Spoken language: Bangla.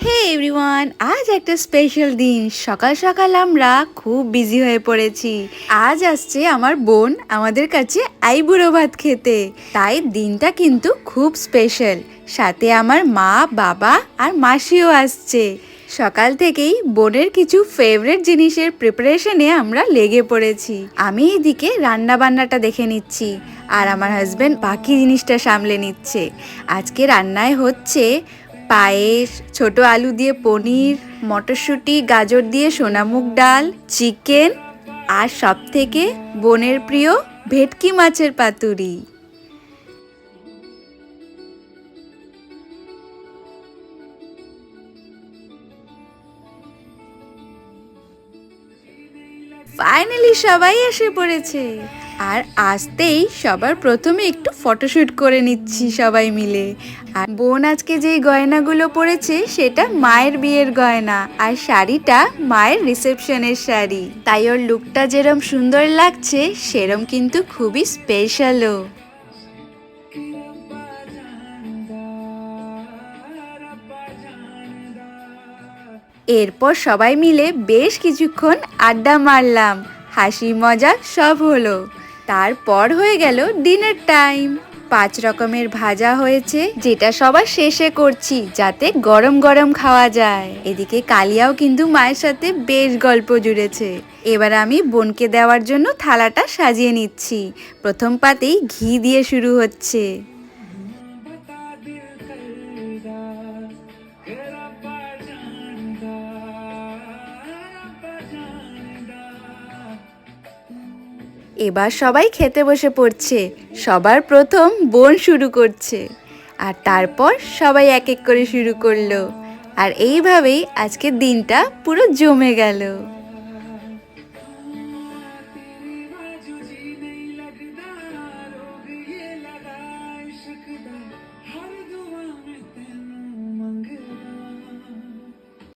হে এভরিওয়ান, আজ একটা স্পেশাল দিন। সকাল সকাল আমরা খুব বিজি হয়ে পড়েছি। আজ আসছে আমার বোন আমাদের কাছে আইবুড়ো ভাত খেতে, তাই দিনটা কিন্তু খুব স্পেশাল। সাথে আমার মা, বাবা আর মাসিও আসছে। সকাল থেকেই বোনের কিছু ফেভারিট জিনিসের প্রিপারেশনে আমরা লেগে পড়েছি। আমি এদিকে রান্না বান্নাটা দেখে নিচ্ছি আর আমার হাজবেন্ড বাকি জিনিসটা সামলে নিচ্ছে। আজকে রান্নায় হচ্ছে পায়েস, ছোট আলু দিয়ে পনির, মটরশুঁটি গাজর দিয়ে সোনামুগ ডাল, চিকেন আর সবথেকে বোনের প্রিয় ভেটকি মাছের পাতুরি। ফাইনালি সবাই এসে পড়েছে আর আসতেই সবার প্রথমে একটু ফটোশুট করে নিচ্ছি সবাই মিলে। আর বোন আজকে যেই গয়নাগুলো পরেছে সেটা মায়ের বিয়ের গয়না, আর শাড়িটা মায়ের রিসেপশনের শাড়ি, তাই ওর লুকটা যেরম সুন্দর লাগছে সেরম কিন্তু খুবই স্পেশালও। এরপর সবাই মিলে বেশ কিছুক্ষণ আড্ডা মারলাম, হাসি মজা সব হলো। তারপর হয়ে গেল ডিনার টাইম। 5 রকমের ভাজা হয়েছে, যেটা সবার শেষে করছি যাতে গরম গরম খাওয়া যায়। এদিকে কালিয়াও কিন্তু মায়ের সাথে বেশ গল্প জুড়েছে। এবার আমি বোনকে দেওয়ার জন্য থালাটা সাজিয়ে নিচ্ছি। প্রথম পাতেই ঘি দিয়ে শুরু হচ্ছে। এবার সবাই খেতে বসে পড়ছে। সবার প্রথম বোন শুরু করছে আর তারপর সবাই এক এক করে শুরু করলো। আর এইভাবেই আজকের দিনটা পুরো জমে গেল।